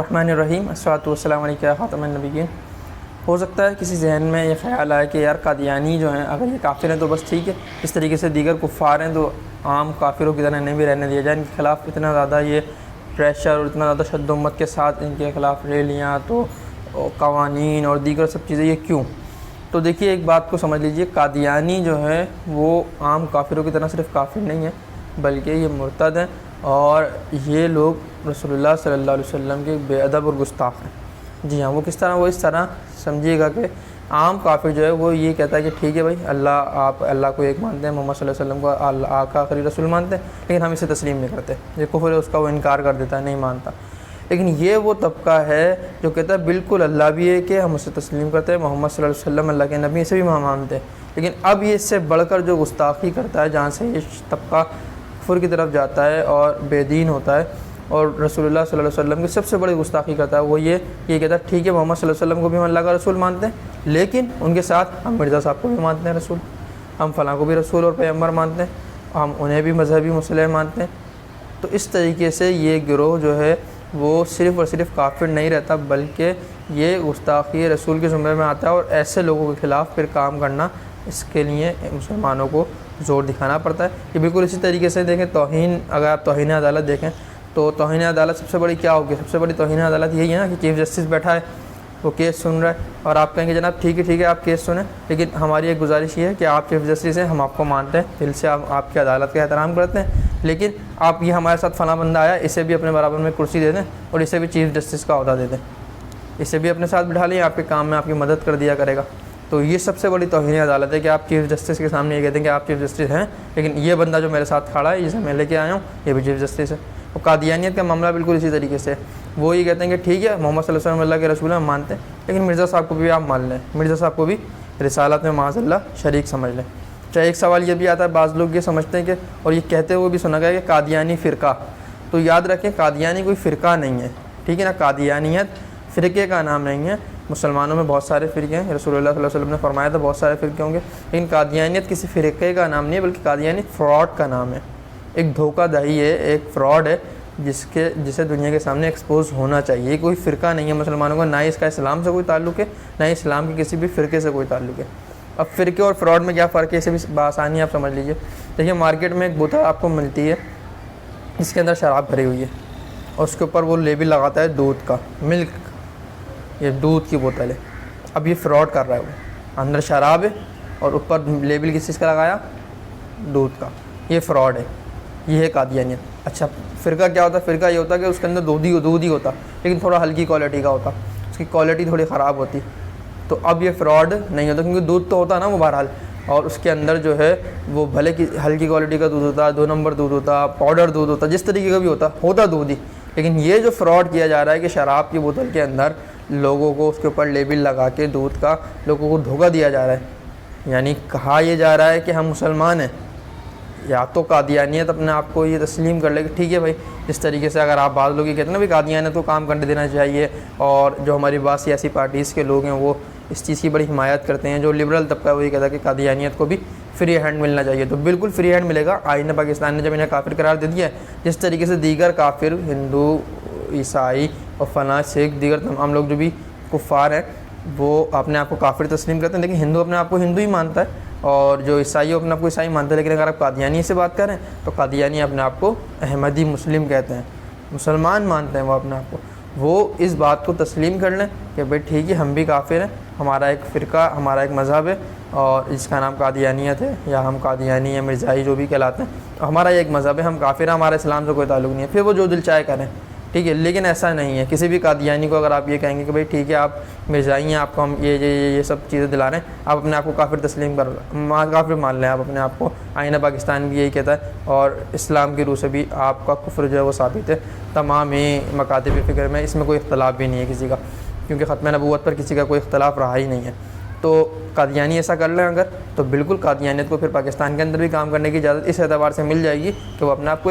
الرحمن الرحیم الصلاۃ والسلام علیکم خاتم النبیین۔ ہو سکتا ہے کسی ذہن میں یہ خیال آئے کہ یار قادیانی جو ہیں اگر یہ کافر ہیں تو بس ٹھیک ہے، اس طریقے سے دیگر کفار ہیں تو عام کافروں کی طرح نہیں بھی رہنے دیا جائے، ان کے خلاف اتنا زیادہ یہ پریشر اور اتنا زیادہ شد و امت کے ساتھ ان کے خلاف ریلیاں تو قوانین اور دیگر سب چیزیں یہ کیوں؟ تو دیکھیے ایک بات کو سمجھ لیجئے، قادیانی جو ہے وہ عام کافروں کی طرح صرف کافر نہیں ہے بلکہ یہ مرتد ہیں، اور یہ لوگ رسول اللہ صلی اللہ علیہ وسلم کے بے ادب اور گستاخ ہیں۔ جی ہاں، وہ کس طرح؟ وہ اس طرح سمجھیے گا کہ عام کافر جو ہے وہ یہ کہتا ہے کہ ٹھیک ہے بھائی، آپ اللہ کو ایک مانتے ہیں، محمد صلی اللہ علیہ وسلم کو آقا آخری رسول مانتے ہیں، لیکن ہم اسے تسلیم نہیں کرتے۔ یہ کفر ہے، اس کا وہ انکار کر دیتا ہے، نہیں مانتا۔ لیکن یہ وہ طبقہ ہے جو کہتا ہے بالکل اللہ بھی ہے کہ ہم اسے تسلیم کرتے ہیں، محمد صلی اللہ علیہ وسلم اللہ کے نبی، اسے بھی ہم مانتے ہیں۔ لیکن اب یہ اس سے بڑھ کر جو گستاخی کرتا ہے، جہاں سے یہ طبقہ کفر کی طرف جاتا ہے اور بے دین ہوتا ہے اور رسول اللہ صلی اللہ علیہ وسلم کی سب سے بڑی گستاخی کرتا ہے، وہ یہ کہتا ہے ٹھیک ہے محمد صلی اللہ علیہ وسلم کو بھی ہم اللہ کا رسول مانتے ہیں، لیکن ان کے ساتھ ہم مرزا صاحب کو بھی مانتے ہیں رسول، ہم فلاں کو بھی رسول اور پیغمبر مانتے ہیں، ہم انہیں بھی مذہبی مسلم مانتے ہیں۔ تو اس طریقے سے یہ گروہ جو ہے وہ صرف اور صرف کافر نہیں رہتا بلکہ یہ گستاخی رسول کے زمرے میں آتا ہے، اور ایسے لوگوں کے خلاف پھر کام کرنا، اس کے لیے مسلمانوں کو زور دکھانا پڑتا ہے۔ یہ بالکل اسی طریقے سے دیکھیں توہین، اگر آپ توہین عدالت دیکھیں تو توہین عدالت سب سے بڑی کیا ہوگی؟ سب سے بڑی توہین عدالت یہی ہے نا کہ چیف جسٹس بیٹھا ہے، وہ کیس سن رہا ہے، اور آپ کہیں گے جناب ٹھیک ہے آپ کیس سنیں، لیکن ہماری ایک گزارش یہ ہے کہ آپ چیف جسٹس ہیں، ہم آپ کو مانتے ہیں، دل سے آپ کی عدالت کا احترام کرتے ہیں، لیکن آپ یہ ہمارے ساتھ فلاں بندہ آیا، اسے بھی اپنے برابر میں کرسی دے دیں اور اسے بھی چیف جسٹس کا عہدہ دے دیں، اسے بھی اپنے ساتھ بٹھا لیں، آپ کے کام میں آپ کی مدد کر دیا کرے گا۔ تو یہ سب سے بڑی توہین عدالت ہے کہ آپ چیف جسٹس کے سامنے یہ کہتے ہیں کہ آپ چیف جسٹس ہیں، لیکن یہ بندہ جو میرے ساتھ کھڑا ہے، جسے میں لے کے آیا ہوں، یہ بھی چیف جسٹس ہے۔ اور قادیانیت کا معاملہ بالکل اسی طریقے سے ہے، وہ یہ کہتے ہیں کہ ٹھیک ہے محمد صلی اللہ علیہ وسلم اللہ کے رسول ہم مانتے ہیں، لیکن مرزا صاحب کو بھی آپ مان لیں، مرزا صاحب کو بھی رسالت میں معاذ اللہ شریک سمجھ لیں۔ چاہے ایک سوال یہ بھی آتا ہے، بعض لوگ یہ سمجھتے ہیں کہ، اور یہ کہتے ہوئے بھی سنا گیا کہ قادیانی فرقہ، تو یاد رکھیں قادیانی کوئی فرقہ نہیں ہے، ٹھیک ہے نا، قادیانیت فرقے کا نام نہیں ہے۔ مسلمانوں میں بہت سارے فرقے ہیں، رسول اللہ صلی اللہ علیہ وسلم نے فرمایا تھا بہت سارے فرقے ہوں گے، لیکن قادیانیت کسی فرقے کا نام نہیں ہے بلکہ قادیانیت فراڈ کا نام ہے، ایک دھوکہ دہی ہے، ایک فراڈ ہے جسے دنیا کے سامنے ایکسپوز ہونا چاہیے۔ یہ کوئی فرقہ نہیں ہے مسلمانوں کا، نہ اس کا اسلام سے کوئی تعلق ہے، نہ اسلام کے کسی بھی فرقے سے کوئی تعلق ہے۔ اب فرقے اور فراڈ میں کیا فرق ہے، اسے بھی بآسانی آپ سمجھ لیجئے۔ دیکھیے مارکیٹ میں ایک بوتل آپ کو ملتی ہے جس کے اندر شراب بھری ہوئی ہے، اور اس کے اوپر وہ لیبل لگاتا ہے دودھ کا، ملک، یہ دودھ کی بوتل ہے۔ اب یہ فراڈ کر رہا ہے، وہ اندر شراب ہے اور اوپر لیبل کس چیز کا لگایا؟ دودھ کا، یہ فراڈ ہے، یہ ہے قادیانیت۔ اچھا فرقہ کیا ہوتا ہے؟ فرقہ یہ ہوتا ہے کہ اس کے اندر دودھ ہی ہوتا، لیکن تھوڑا ہلکی کوالٹی کا ہوتا، اس کی کوالٹی تھوڑی خراب ہوتی، تو اب یہ فراڈ نہیں ہوتا کیونکہ دودھ تو ہوتا نا وہ بہرحال، اور اس کے اندر جو ہے وہ بھلے کی ہلکی کوالٹی کا دودھ ہوتا، 2 نمبر دودھ ہوتا، پاؤڈر دودھ ہوتا، جس طریقے کا بھی ہوتا دودھ ہی، لیکن یہ جو فراڈ کیا جا رہا ہے کہ شراب کی بوتل کے اندر لوگوں کو اس کے اوپر لیبل لگا کے دودھ کا لوگوں کو دھوکہ دیا جا رہا ہے، یعنی کہا یہ جا رہا ہے کہ ہم مسلمان ہیں، یا تو قادیانیت اپنے آپ کو یہ تسلیم کر لے کہ ٹھیک ہے بھائی، اس طریقے سے اگر آپ بعض لوگ یہ کہتے ہیں نا بھی قادیانیت کو کام کرنے دینا چاہیے، اور جو ہماری بعض سیاسی پارٹیز کے لوگ ہیں وہ اس چیز کی بڑی حمایت کرتے ہیں، جو لبرل طبقہ ہے وہ یہ کہتا ہے کہ قادیانیت کو بھی فری ہینڈ ملنا چاہیے، تو بالکل فری ہینڈ ملے گا۔ آئین پاکستان نے جب انہیں کافر قرار دے دیا ہے، جس طریقے سے دیگر کافر ہندو، عیسائی اور فلاں سکھ دیگر تمام لوگ جو بھی کفار ہیں وہ اپنے آپ کو کافر تسلیم کرتے ہیں، لیکن ہندو اپنے آپ کو ہندو ہی مانتا ہے، اور جو عیسائی اپنے آپ کو عیسائی مانتا ہے، لیکن اگر آپ قادیانی سے بات کریں تو قادیانی اپنے آپ کو احمدی مسلم کہتے ہیں، مسلمان مانتے ہیں وہ اپنے آپ کو۔ وہ اس بات کو تسلیم کر لیں کہ بھائی ٹھیک ہے ہم بھی کافر ہیں، ہمارا ایک فرقہ، ہمارا ایک مذہب ہے، اور جس کا نام قادیانیت ہے، یا ہم قادیانی یا مرزائی جو بھی کہلاتے ہیں، ہمارا یہ ایک مذہب ہے، ہم کافر ہیں، ہمارا اسلام سے کوئی تعلق نہیں ہے، پھر وہ جو دل چاہے کریں، ٹھیک ہے۔ لیکن ایسا نہیں ہے، کسی بھی قادیانی کو اگر آپ یہ کہیں گے کہ بھائی ٹھیک ہے آپ مرزائی ہیں، آپ کو ہم یہ سب چیزیں دلا رہے ہیں، آپ اپنے آپ کو کافر تسلیم کافر مان لیں آپ اپنے آپ کو، آئین پاکستان بھی یہی کہتا ہے، اور اسلام کی روح سے بھی آپ کا کفر جو ہے وہ ثابت ہے تمام مکاتب فکر میں، اس میں کوئی اختلاف بھی نہیں ہے کسی کا، کیونکہ ختم نبوت پر کسی کا کوئی اختلاف رہا ہی نہیں ہے۔ تو قادیانی ایسا کر لیں اگر، تو بالکل قادیانیت کو پھر پاکستان کے اندر بھی کام کرنے کی اجازت اس اعتبار سے مل جائے گی کہ وہ اپنے آپ کو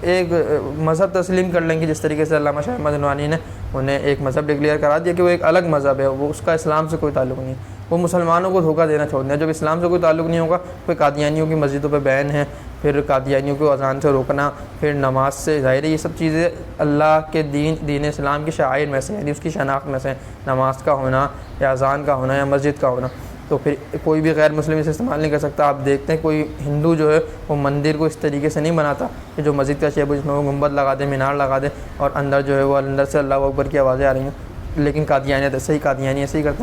ایک مذہب تسلیم کر لیں گے، جس طریقے سے علامہ شاہ احمد نعمانی نے انہیں ایک مذہب ڈکلیئر کرا دیا کہ وہ ایک الگ مذہب ہے، وہ اس کا اسلام سے کوئی تعلق نہیں ہے۔ وہ مسلمانوں کو دھوکہ دینا چھوڑ دیں. جب اسلام سے کوئی تعلق نہیں ہوگا, کوئی قادیانیوں کی مسجدوں پہ بین ہے, پھر قادیانیوں کو اذان سے روکنا, پھر نماز سے, ظاہر ہے یہ سب چیزیں اللہ کے دین اسلام کی شعائر میں سے, یعنی اس کی شناخت میں سے, نماز کا ہونا یا اذان کا ہونا یا مسجد کا ہونا. تو پھر کوئی بھی غیر مسلم اسے استعمال نہیں کر سکتا. آپ دیکھتے ہیں کوئی ہندو جو ہے وہ مندر کو اس طریقے سے نہیں بناتا کہ جو مسجد کا شیپ ہے جس میں وہ گنبد لگا دے, مینار لگا دے, اور اندر جو ہے وہ اندر سے اللہ اکبر کی آوازیں آ رہی ہیں. لیکن قادیانیت ایسے ہی کرتے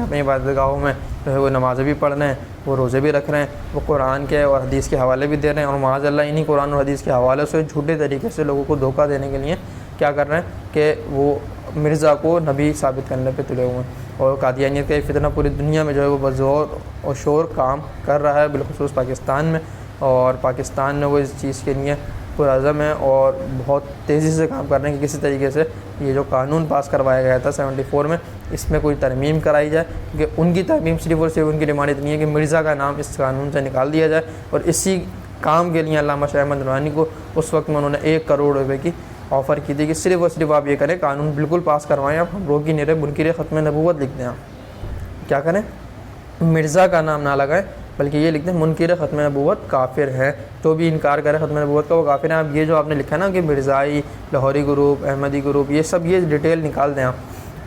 ہیں, اپنی عبادت گاہوں میں جو ہے وہ نمازیں بھی پڑھ رہے ہیں, وہ روزے بھی رکھ رہے ہیں, وہ قرآن کے اور حدیث کے حوالے بھی دے رہے ہیں, اور معاذ اللہ انہی قرآن اور حدیث کے حوالے سے جھوٹے طریقے سے لوگوں کو دھوکہ دینے کے لیے کیا کر رہے ہیں کہ وہ مرزا کو نبی ثابت کرنے پہ تلے ہوئے ہیں. اور قادیانیت کا یہ فتنہ پوری دنیا میں جو ہے وہ بزور اور شور کام کر رہا ہے, بالخصوص پاکستان میں. اور پاکستان میں وہ اس چیز کے لیے پرعزم ہے اور بہت تیزی سے کام کر رہے ہیں کہ کسی طریقے سے یہ جو قانون پاس کروایا گیا تھا 74 میں, اس میں کوئی ترمیم کرائی جائے. کہ ان کی ترمیم صرف اور صرف ان کی ڈیمانڈ اتنی ہے کہ مرزا کا نام اس قانون سے نکال دیا جائے. اور اسی کام کے لیے علامہ شاہ احمد نورانی کو اس وقت میں انہوں نے 1 کروڑ روپے کی آفر کی تھی کہ صرف اور صرف آپ یہ کریں, قانون بالکل پاس کروائیں, آپ ہم روکی نہیں رہے, منکر ختم نبوت لکھ دیں. آپ کیا کریں, مرزا کا نام نہ لگائیں بلکہ یہ لکھ دیں منکر ختم نبوت کافر ہیں. جو بھی انکار کرے ختم نبوت کا وہ کافر ہیں. آپ یہ جو آپ نے لکھا نا کہ مرزائی, لاہوری گروپ, احمدی گروپ, یہ سب یہ ڈیٹیل نکال دیں آپ.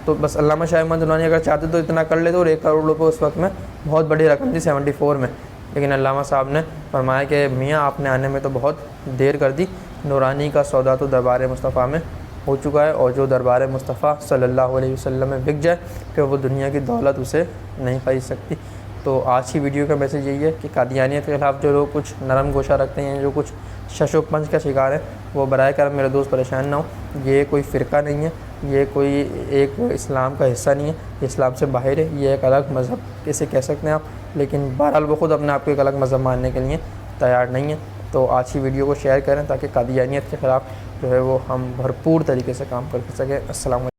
تو بس علامہ شاہ احمد نورانی اگر چاہتے تو اتنا کر لیتے, اور 1 کروڑ روپے اس وقت میں بہت بڑی رقم تھی 74 میں. لیکن علامہ صاحب نے فرمایا کہ میاں آپ نے آنے میں تو بہت دیر کر دی, نورانی کا سودا تو دربار مصطفیٰ میں ہو چکا ہے, اور جو دربار مصطفیٰ صلی اللہ علیہ وسلم میں بک جائے کہ وہ دنیا کی دولت اسے نہیں خرید سکتی. تو آج کی ویڈیو کا میسج یہی ہے کہ قادیانیت کے خلاف جو لوگ کچھ نرم گوشہ رکھتے ہیں, جو کچھ شش و پنج کا شکار ہیں, وہ برائے کرم میرے دوست پریشان نہ ہوں. یہ کوئی فرقہ نہیں ہے, یہ کوئی ایک اسلام کا حصہ نہیں ہے, یہ اسلام سے باہر ہے, یہ ایک الگ مذہب اسے کہہ سکتے ہیں آپ. لیکن بہرحال وہ خود اپنے آپ کو ایک الگ مذہب ماننے کے لیے تیار نہیں ہے. تو آج کی ویڈیو کو شیئر کریں تاکہ قادیانیت کے خلاف جو ہے وہ ہم بھرپور طریقے سے کام کر سکیں. السلام علیکم.